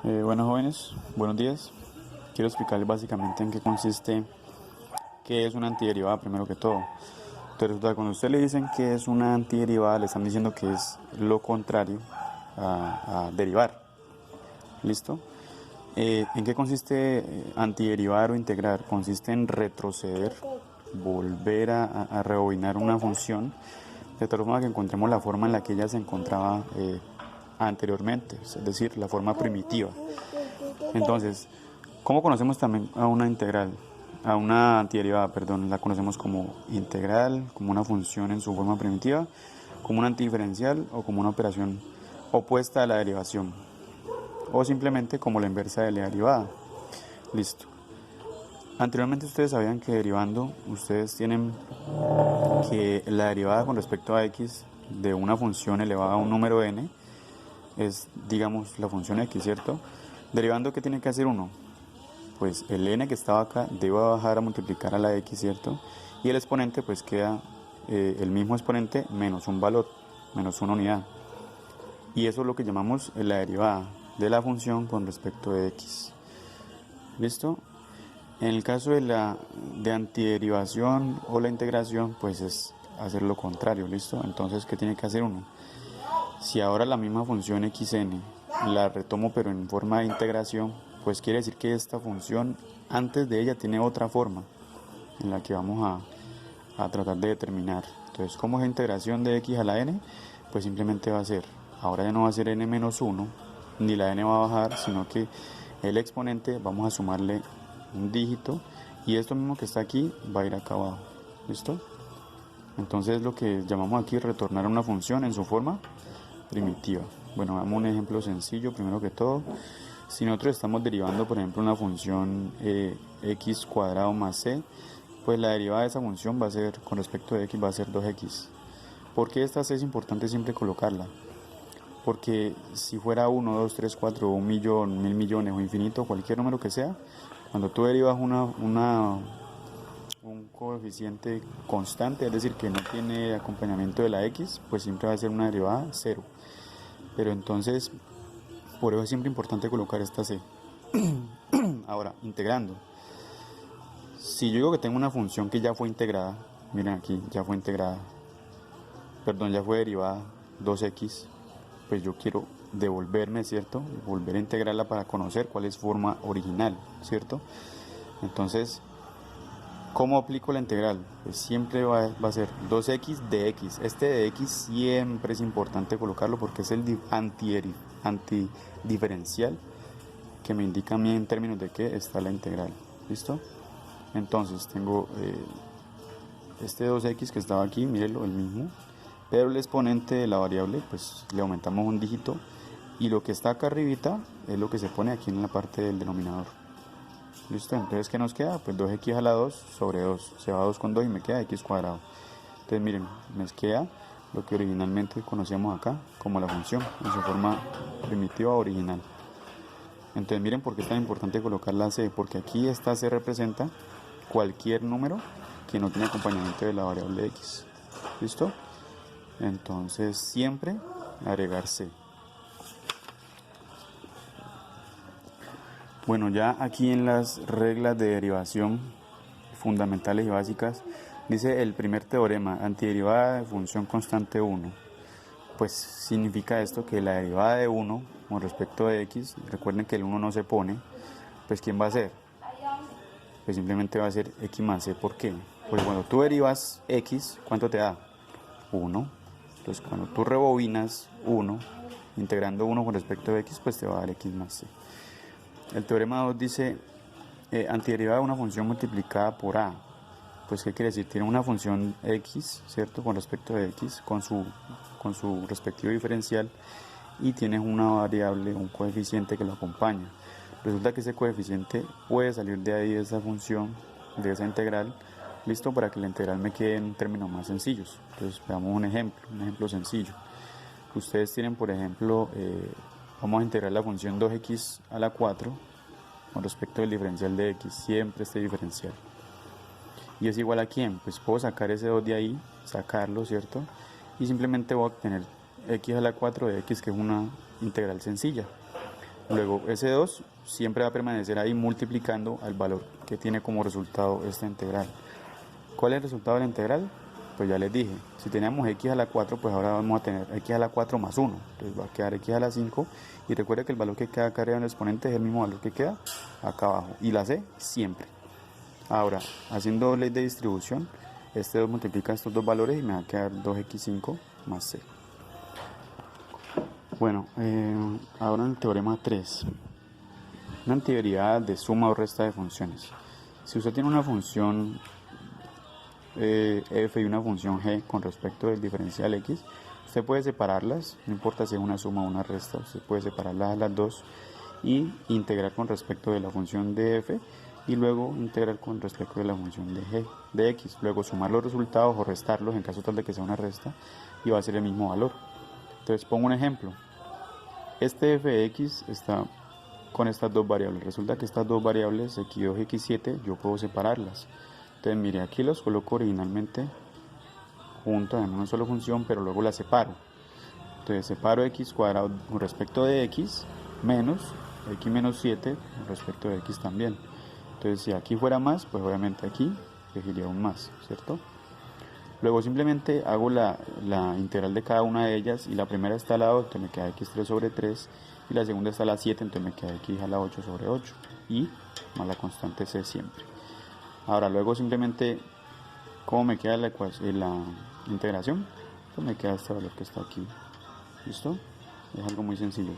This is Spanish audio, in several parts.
Bueno, jóvenes, buenos días. Quiero explicarles básicamente en qué consiste, qué es una antiderivada primero que todo. Entonces, resulta que cuando usted le dicen que es una antiderivada, le están diciendo que es lo contrario a derivar. ¿Listo? ¿En qué consiste antiderivar o integrar? Consiste en retroceder, volver a rebobinar una función de tal forma que encontremos la forma en la que ella se encontraba anteriormente, es decir, la forma primitiva. Entonces, ¿cómo conocemos también a una integral? A una antiderivada, perdón, la conocemos como integral, como una función en su forma primitiva, como una antidiferencial o como una operación opuesta a la derivación, o simplemente como la inversa de la derivada. Listo. Anteriormente ustedes sabían que derivando, ustedes tienen que la derivada con respecto a x de una función elevada a un número n es, digamos, la función x, ¿cierto? Derivando, ¿qué tiene que hacer uno? Pues el n que estaba acá debe bajar a multiplicar a la x, ¿cierto? Y el exponente pues queda el mismo exponente menos un valor, menos una unidad. Y eso es lo que llamamos la derivada de la función con respecto de x. ¿Listo? En el caso de antiderivación o la integración, pues es hacer lo contrario, ¿listo? Entonces, ¿qué tiene que hacer uno? Si ahora la misma función xn la retomo pero en forma de integración, pues quiere decir que esta función antes de ella tiene otra forma en la que vamos a tratar de determinar. Entonces, ¿cómo es la integración de x a la n? Pues simplemente va a ser, ahora ya no va a ser n menos 1, ni la n va a bajar, sino que el exponente vamos a sumarle un dígito y esto mismo que está aquí va a ir acá abajo. ¿Listo? Entonces lo que llamamos aquí retornar una función en su forma primitiva. Bueno, damos un ejemplo sencillo primero que todo. Si nosotros estamos derivando, por ejemplo, una función x cuadrado más c, pues la derivada de esa función va a ser, con respecto de x, va a ser 2x. ¿Por qué esta c es importante siempre colocarla? Porque si fuera 1, 2, 3, 4, 1 millón, 1000 millones o infinito, cualquier número que sea, cuando tú derivas un coeficiente constante, es decir, que no tiene acompañamiento de la x, pues siempre va a ser una derivada 0. Pero entonces, por eso es siempre importante colocar esta c. Ahora, integrando. Si yo digo que tengo una función que ya fue integrada, miren aquí, ya fue integrada, perdón, ya fue derivada 2x, pues yo quiero devolverme, ¿cierto? Volver a integrarla para conocer cuál es su forma original, ¿cierto? Entonces, ¿cómo aplico la integral? Pues siempre va a ser 2x de x. Este de x siempre es importante colocarlo porque es el antidiferencial que me indica a mí en términos de qué está la integral. ¿Listo? Entonces tengo este 2x que estaba aquí, mírenlo, el mismo. Pero el exponente de la variable, pues le aumentamos un dígito. Y lo que está acá arribita es lo que se pone aquí en la parte del denominador. ¿Listo? Entonces, ¿qué nos queda? Pues 2x a la 2 sobre 2. Se va 2 con 2 y me queda x cuadrado. Entonces, miren, me queda lo que originalmente conocíamos acá como la función en su forma primitiva original. Entonces, miren por qué es tan importante colocar la c. Porque aquí esta c representa cualquier número que no tiene acompañamiento de la variable x. ¿Listo? Entonces, siempre agregar c. Bueno, ya aquí en las reglas de derivación fundamentales y básicas, dice el primer teorema, antiderivada de función constante 1. Pues significa esto que la derivada de 1 con respecto de x, recuerden que el 1 no se pone, pues ¿quién va a ser? Pues simplemente va a ser x más c. ¿Por qué? Pues cuando tú derivas x, ¿cuánto te da? 1. Entonces cuando tú rebobinas 1, integrando 1 con respecto de x, pues te va a dar x más c. El teorema 2 dice antiderivada de una función multiplicada por a. Pues ¿qué quiere decir? Tiene una función x, ¿cierto? Con respecto de x, con su respectivo diferencial, y tienes una variable, un coeficiente que lo acompaña. Resulta que ese coeficiente puede salir de ahí, de esa función, de esa integral, listo, para que la integral me quede en términos más sencillos. Entonces veamos un ejemplo sencillo. Ustedes tienen, por ejemplo, vamos a integrar la función 2x a la 4 con respecto del diferencial de x, siempre este diferencial. ¿Y es igual a quién? Pues puedo sacar ese 2 de ahí, sacarlo, ¿cierto? Y simplemente voy a obtener x a la 4 de x, que es una integral sencilla. Luego ese 2 siempre va a permanecer ahí multiplicando al valor que tiene como resultado esta integral. ¿Cuál es el resultado de la integral? Pues ya les dije, si teníamos x a la 4, pues ahora vamos a tener x a la 4 más 1. Entonces va a quedar x a la 5. Y recuerda que el valor que queda acá arriba en el exponente es el mismo valor que queda acá abajo. Y la c siempre. Ahora, haciendo ley de distribución, este 2 multiplica estos dos valores y me va a quedar 2x5 más c. Bueno, ahora en el teorema 3. Una antiderivada de suma o resta de funciones. Si usted tiene una función f y una función g con respecto del diferencial x, usted puede separarlas, no importa si es una suma o una resta, usted puede separarlas a las dos y integrar con respecto de la función de f y luego integrar con respecto de la función de g, de x, luego sumar los resultados o restarlos en caso tal de que sea una resta y va a ser el mismo valor. Entonces pongo un ejemplo, este f de x está con estas dos variables, resulta que estas dos variables x2 y x7 yo puedo separarlas. Entonces mire, aquí los coloco originalmente juntas en una sola función, pero luego las separo. Entonces separo x cuadrado con respecto de x menos x menos 7 con respecto de x también. Entonces si aquí fuera más, pues obviamente aquí elegiría un más, ¿cierto? Luego simplemente hago la integral de cada una de ellas y la primera está a la 2, entonces me queda x3 sobre 3 y la segunda está a la 7, entonces me queda x a la 8 sobre 8 y más la constante c siempre. Ahora luego simplemente, ¿cómo me queda la integración? Pues me queda este valor que está aquí. ¿Listo? Es algo muy sencillo.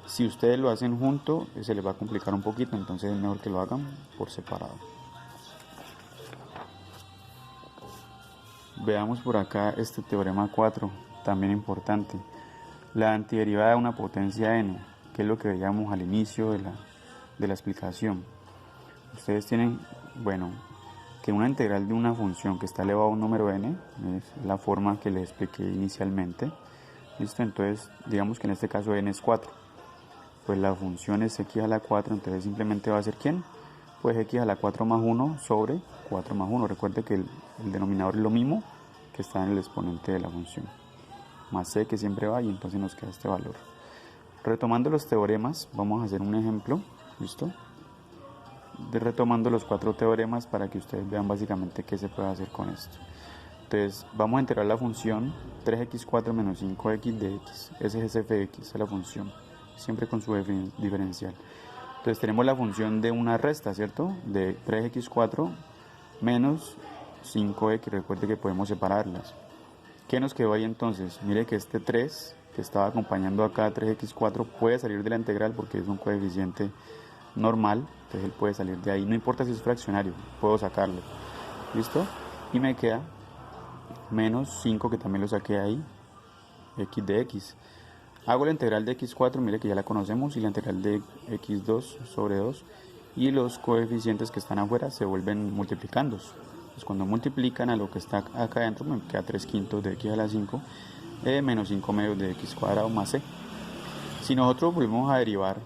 Si ustedes lo hacen junto, se les va a complicar un poquito, entonces es mejor que lo hagan por separado. Veamos por acá este teorema 4, también importante. La antiderivada de una potencia n, que es lo que veíamos al inicio de la explicación. Ustedes tienen, bueno, que una integral de una función que está elevada a un número n, es la forma que les expliqué inicialmente. ¿Listo? Entonces, digamos que en este caso n es 4. Pues la función es x a la 4, entonces simplemente va a ser ¿quién? Pues x a la 4 más 1 sobre 4 más 1. Recuerde que el denominador es lo mismo que está en el exponente de la función. Más c que siempre va y entonces nos queda este valor. Retomando los teoremas, vamos a hacer un ejemplo. ¿Listo? Retomando los 4 teoremas para que ustedes vean básicamente qué se puede hacer con esto. Entonces vamos a integrar la función 3x4 menos 5x de x. Ese es f de x, esa es la función, siempre con su diferencial. Entonces tenemos la función de una resta, ¿cierto? De 3x4 menos 5x, recuerde que podemos separarlas. ¿Qué nos quedó ahí entonces? Mire que este 3 que estaba acompañando acá 3x4 puede salir de la integral porque es un coeficiente normal, entonces él puede salir de ahí, no importa si es fraccionario, puedo sacarlo. ¿Listo? Y me queda menos 5 que también lo saqué ahí, x de x. Hago la integral de x4, mire que ya la conocemos, y la integral de x2 sobre 2, y los coeficientes que están afuera se vuelven multiplicando. Pues cuando multiplican a lo que está acá adentro me queda 3/5 de x a la 5 menos 5/2 de x cuadrado más c. Si nosotros volvemos a derivar,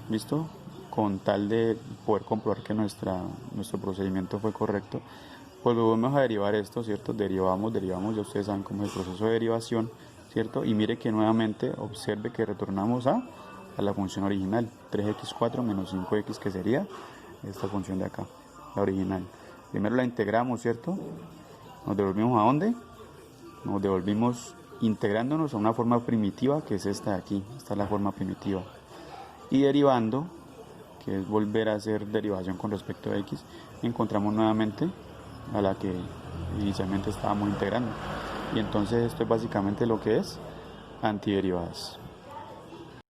¿listo? Con tal de poder comprobar que nuestro procedimiento fue correcto, pues volvemos a derivar esto, ¿cierto? Derivamos, ya ustedes saben cómo es el proceso de derivación, ¿cierto? Y mire que nuevamente observe que retornamos a la función original, 3x4 menos 5x, que sería esta función de acá, la original. Primero la integramos, ¿cierto? Nos devolvimos ¿a dónde? Nos devolvimos integrándonos a una forma primitiva, que es esta de aquí, esta es la forma primitiva. Y derivando, que es volver a hacer derivación con respecto a x, encontramos nuevamente a la que inicialmente estábamos integrando. Y entonces esto es básicamente lo que es antiderivadas.